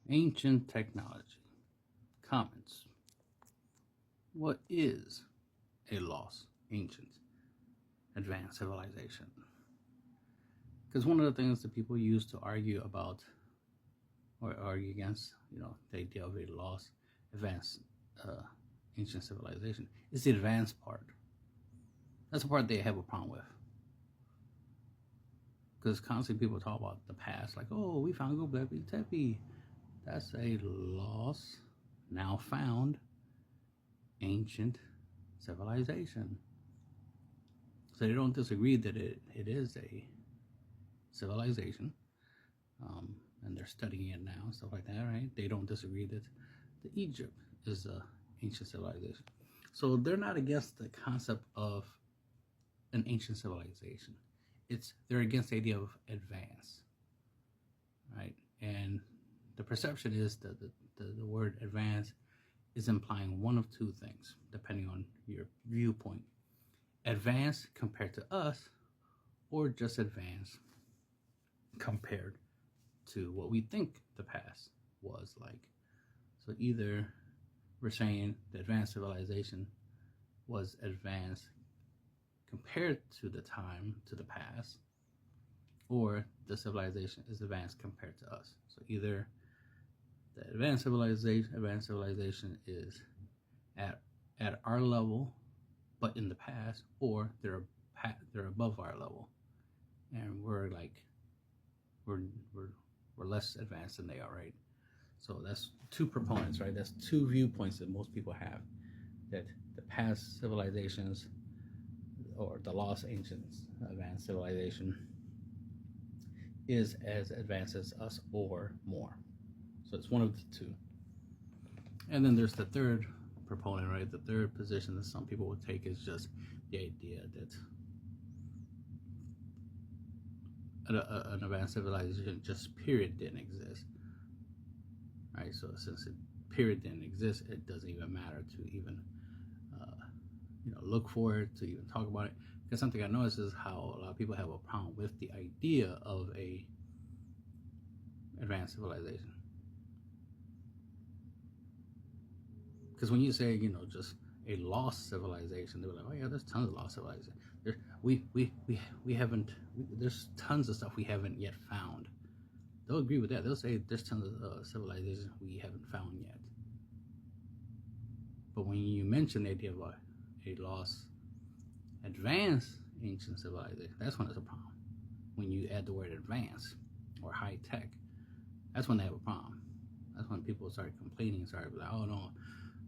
Ancient technology. Comments. What is a lost, ancient, advanced civilization? Because one of the things that people use to argue about or argue against, the idea of a lost, advanced, ancient civilization is the advanced part. That's the part they have a problem with. Because constantly people talk about the past, like, oh, we found Göbekli Tepe. That's a lost, now found, ancient civilization. So they don't disagree that it is a civilization, and they're studying it now, stuff like that, right? They don't disagree that Egypt is an ancient civilization. So they're not against the concept of an ancient civilization. They're against the idea of advance, right? And the perception is that the word advance is implying one of two things, depending on your viewpoint. Advance compared to us, or just advance compared to what we think the past was like. So either we're saying the advanced civilization was advanced compared to the past, or the civilization is advanced compared to us. So either the advanced civilization is at our level, but in the past, or they're above our level, and we're less advanced than they are, right? So that's two proponents, right? That's two viewpoints that most people have, that the past civilizations or the lost ancient advanced civilization is as advanced as us or more. So it's one of the two. And then there's the third proponent, right? The third position that some people would take is just the idea that an advanced civilization just period didn't exist, right? So since it period didn't exist, it doesn't even matter to even look for it, to even talk about it. Because something I noticed is how a lot of people have a problem with the idea of a advanced civilization. Because when you say, just a lost civilization, they're like, oh yeah, there's tons of lost civilization. We haven't. There's tons of stuff we haven't yet found. They'll agree with that. They'll say there's tons of civilizations we haven't found yet. But when you mention the idea of a lost, advanced ancient civilization, that's when it's a problem. When you add the word advanced or high tech, that's when they have a problem. That's when people start complaining and start like, oh no,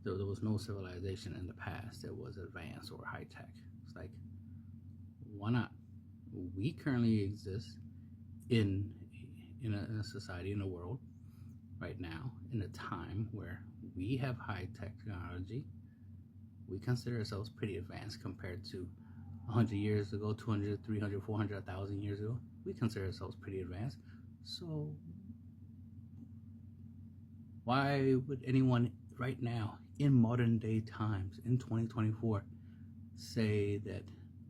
there was no civilization in the past that was advanced or high tech. It's like, why not? We currently exist in a society, in a world right now, in a time where we have high technology. We consider ourselves pretty advanced compared to 100 years ago, 200, 300, 400, 1,000 years ago. We consider ourselves pretty advanced. So why would anyone right now, in modern day times, in 2024, say that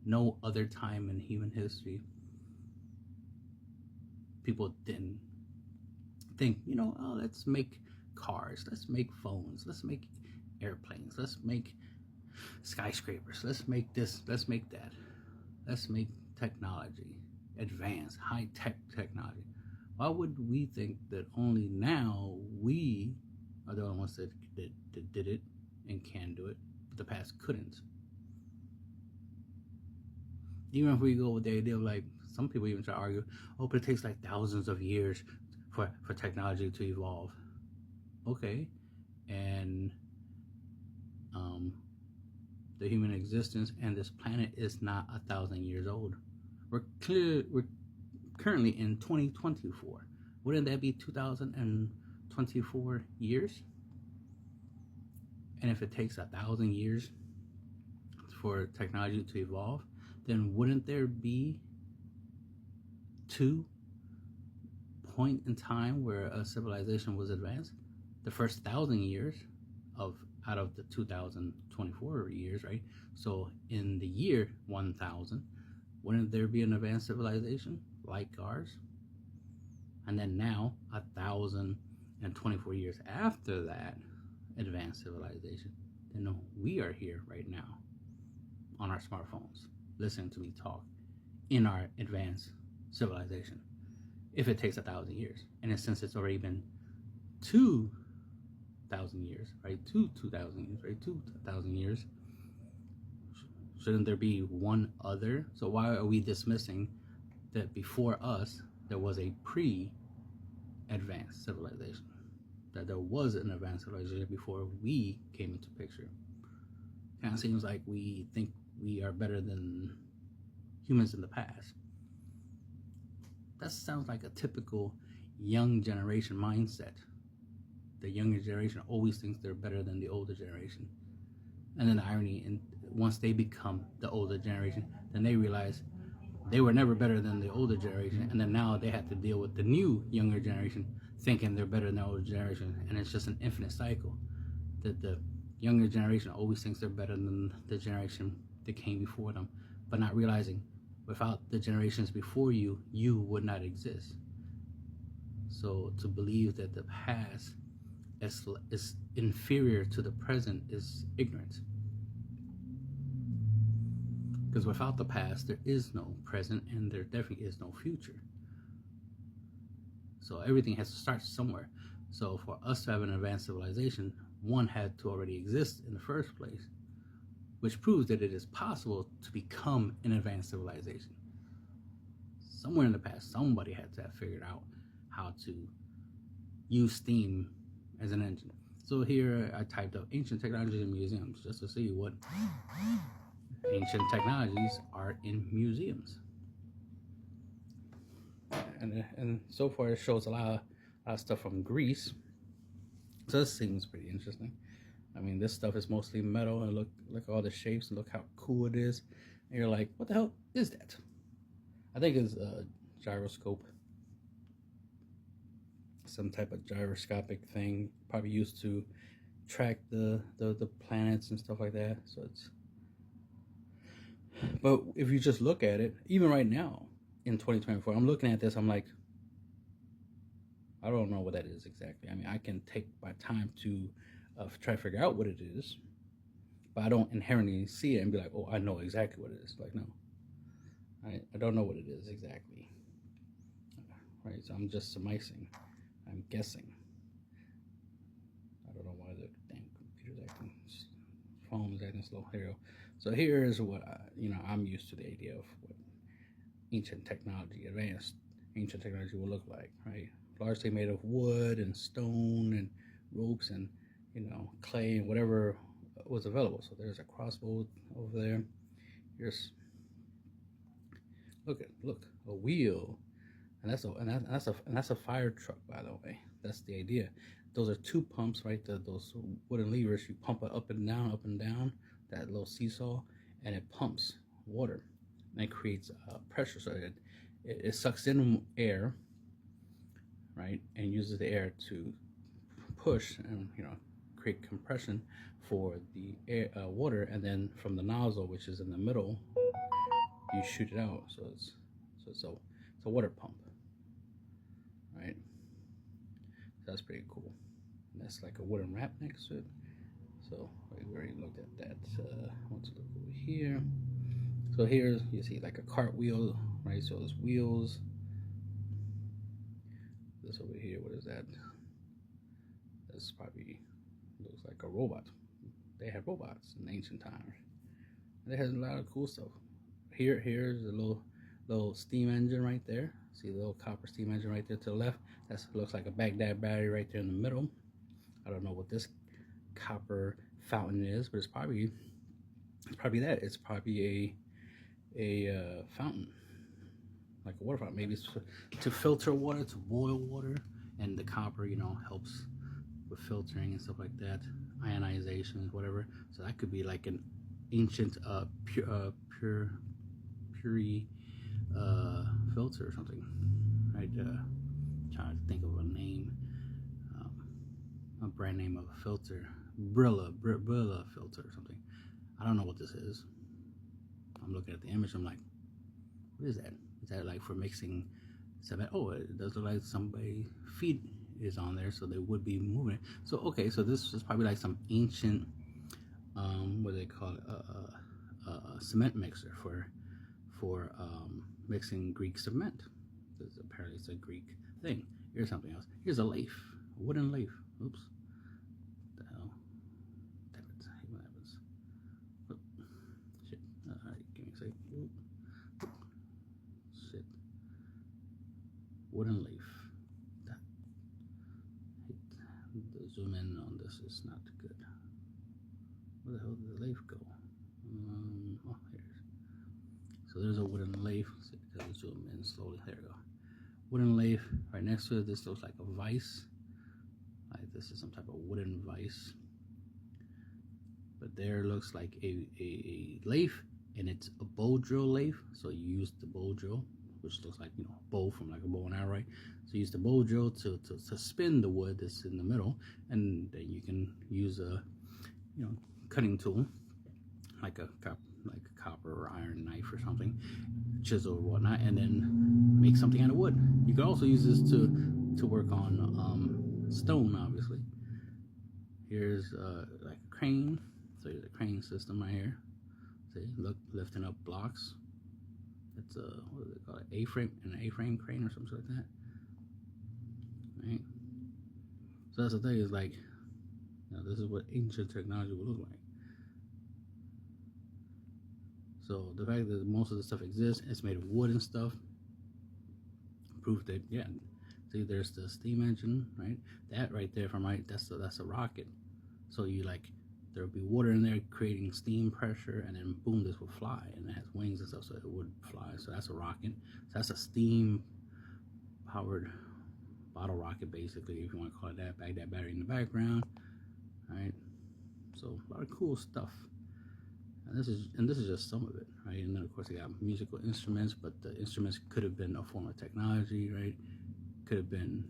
no other time in human history people didn't think, oh, let's make cars, let's make phones, let's make airplanes, let's make skyscrapers, let's make this, let's make that, let's make technology, advanced, high-tech technology. Why would we think that only now we are the only ones that did it and can do it, but the past couldn't? Even if we go with the idea of, like, some people even try to argue, oh, but it takes like thousands of years for technology to evolve. Okay, and the human existence and this planet is not 1,000 years old. We're currently in 2024. Wouldn't that be 2024 years? And if it takes 1,000 years for technology to evolve, then wouldn't there be 2 points in time where a civilization was advanced? The first 1,000 years out of the 2024 years, right? So in the year 1000, wouldn't there be an advanced civilization like ours? And then now, and 24 years after that advanced civilization, then we are here right now on our smartphones, listening to me talk in our advanced civilization. If it takes 1,000 years, and since it's already been 2,000 years, right? 2,000 years, right? 2,000 years. Shouldn't there be one other? So why are we dismissing that before us there was a pre-advanced civilization? That there was an advanced civilization before we came into picture. Kind of seems like we think we are better than humans in the past. That sounds like a typical young generation mindset. The younger generation always thinks they're better than the older generation. And then the irony, and once they become the older generation, then they realize they were never better than the older generation, and then now they have to deal with the new younger generation thinking they're better than the older generation, and it's just an infinite cycle. That the younger generation always thinks they're better than the generation that came before them, but not realizing without the generations before you, you would not exist. So to believe that the past is inferior to the present is ignorance. Because without the past, there is no present, and there definitely is no future. So everything has to start somewhere. So for us to have an advanced civilization, one had to already exist in the first place, which proves that it is possible to become an advanced civilization. Somewhere in the past, somebody had to have figured out how to use steam as an engine. So here I typed up ancient technologies in museums just to see what ancient technologies are in museums. And so far it shows a lot of stuff from Greece. So this seems pretty interesting. I mean, this stuff is mostly metal, and look at all the shapes and look how cool it is. And you're like, what the hell is that? I think it's a gyroscope. Some type of gyroscopic thing, probably used to track the planets and stuff like that. So it's, but if you just look at it, even right now in 2024, I'm looking at this, I'm like, I don't know what that is exactly. I mean, I can take my time to try to figure out what it is, but I don't inherently see it and be like, oh, I know exactly what it is. Like, no, I don't know what it is exactly. Right, so I'm just surmising. I'm guessing. I don't know why the damn computer's acting, phone is acting slow. Here we go. So here is what I'm used to the idea of what ancient technology, advanced ancient technology will look like, right? Largely made of wood and stone and ropes and clay and whatever was available. So there's a crossbow over there. Here's look a wheel. And that's a fire truck, by the way. That's the idea. Those are two pumps, right? Those wooden levers. You pump it up and down. That little seesaw, and it pumps water, and it creates pressure. So it sucks in air, right, and uses the air to push and create compression for the air, water, and then from the nozzle, which is in the middle, you shoot it out. So it's a water pump. Right, so that's pretty cool. And that's like a wooden wrap next to it. So we already looked at that. I want to look over here. So here you see like a cartwheel, right? So there's wheels. This over here, what is that? This probably looks like a robot. They had robots in ancient times. And they had a lot of cool stuff. Here's a little steam engine right there. See the little copper steam engine right there to the left? That looks like a Baghdad battery right there in the middle. I don't know what this copper fountain is, but it's probably that. It's probably a fountain, like a water fountain. Maybe it's to filter water, to boil water, and the copper, helps with filtering and stuff like that, ionization, whatever. So that could be like an ancient pure filter or something, right? Trying to think of a name, a brand name of a filter, Brilla filter or something. I don't know what this is. I'm looking at the image. I'm like, what is that? Is that like for mixing cement? Oh, it does look like somebody is on there, so they would be moving it. So okay, so this is probably like some ancient, what do they call it, cement mixer for mixing Greek cement. Because apparently it's a Greek thing. Here's something else. Here's a lathe, a wooden lathe. Oops. What the hell? Damn it. I hate when that happens. Oh, shit. Alright, give me a sec. Oop. Shit. Wooden lathe. The zoom in on this is not good. Where the hell did the lathe go? Oh, here it is. So there's a wooden lathe. Let's see, because I zoom in slowly. There we go. Wooden lathe. Right next to it, this looks like a vise. Like this is some type of wooden vise. But there looks like a lathe, and it's a bow drill lathe. So you use the bow drill, which looks like, bow from like a bow and arrow, right? So you use the bow drill to spin the wood that's in the middle, and then you can use a cutting tool like a copper or iron knife or something, chisel or whatnot, and then make something out of wood. You could also use this to work on stone, obviously. Here's like a crane. So here's a crane system right here. See, look, lifting up blocks. It's a, what do they call it? A-frame, an A-frame crane or something like that. Right? So that's the thing, is like, this is what ancient technology would look like. So the fact that most of the stuff exists, it's made of wood and stuff, proof that, yeah. See, there's the steam engine, right? That right there, from right, that's a rocket. So there would be water in there creating steam pressure, and then boom, this would fly, and it has wings and stuff, so it would fly. So that's a rocket. So that's a steam powered bottle rocket, basically, if you want to call it that. Bag that battery in the background, right? So a lot of cool stuff. And this is just some of it, right? And then of course they got musical instruments, but the instruments could have been a form of technology, right? Could have been,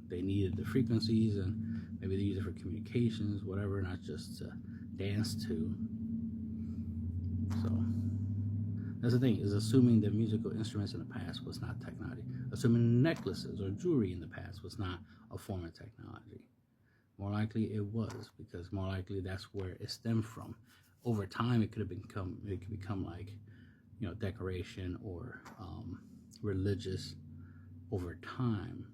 they needed the frequencies, and maybe they use it for communications, whatever, not just to dance to. So that's the thing, is assuming that musical instruments in the past was not technology. Assuming necklaces or jewelry in the past was not a form of technology. More likely it was, because more likely that's where it stemmed from. Over time, it could become like, decoration or religious over time.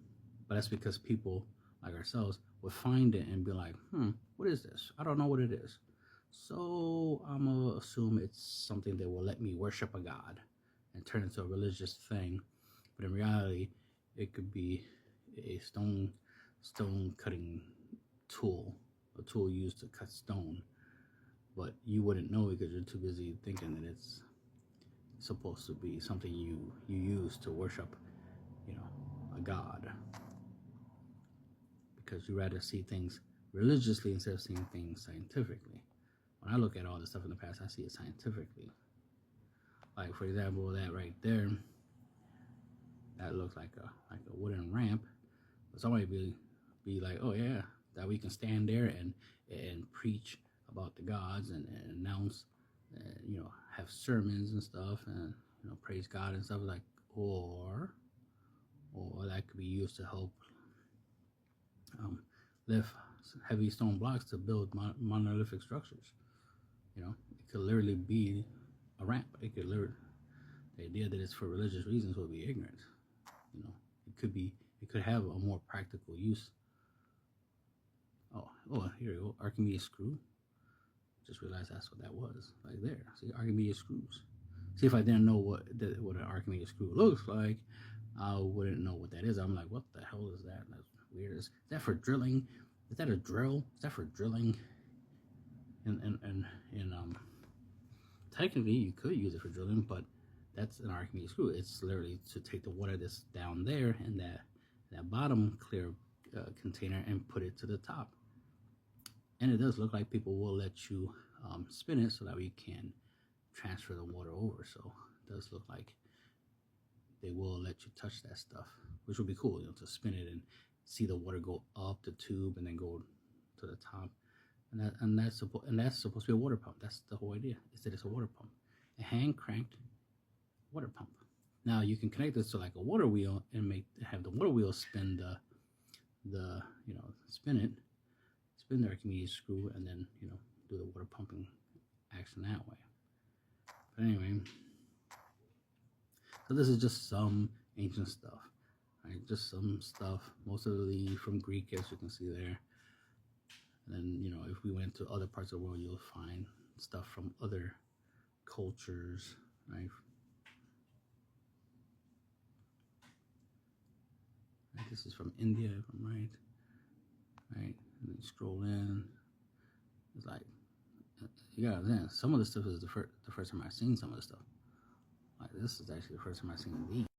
But that's because people like ourselves would find it and be like, what is this? I don't know what it is. So I'm gonna assume it's something that will let me worship a god and turn into a religious thing. But in reality, it could be a stone cutting tool, a tool used to cut stone. But you wouldn't know because you're too busy thinking that it's supposed to be something you use to worship, a god. Because you rather see things religiously instead of seeing things scientifically. When I look at all this stuff in the past, I see it scientifically. Like, for example, that right there, that looks like a wooden ramp. But somebody be like, oh yeah, that we can stand there and preach about the gods and announce, have sermons and stuff, and praise God and stuff, like, or that could be used to help lift heavy stone blocks to build monolithic structures. It could literally be a ramp. It could literally, the idea that it's for religious reasons would be ignorant. It could have a more practical use. Oh, here you go, Archimedes screw. Just realized that's what that was, like there. See, Archimedes screws. See, if I didn't know what an Archimedes screw looks like, I wouldn't know what that is. I'm like, what the hell is that? That's weird. Is that for drilling? Is that a drill? Is that for drilling? And technically you could use it for drilling, but that's an Archimedes screw. It's literally to take the water that's down there in that bottom clear container and put it to the top. And it does look like people will let you spin it so that we can transfer the water over. So it does look like they will let you touch that stuff, which would be cool, to spin it and see the water go up the tube and then go to the top. And that's supposed to be a water pump. That's the whole idea, is that it's a water pump, a hand cranked water pump. Now you can connect this to like a water wheel and have the water wheel spin the, spin the Archimedes screw, and then, do the water pumping action that way. But anyway, so this is just some ancient stuff, right? Just some stuff, mostly from Greek, as you can see there. And then, if we went to other parts of the world, you'll find stuff from other cultures, right? This is from India, if I'm right. Right? And then scroll in. It's like, you gotta understand, some of the stuff is the first time I've seen some of the stuff. Like, this is actually the first time I've seen these.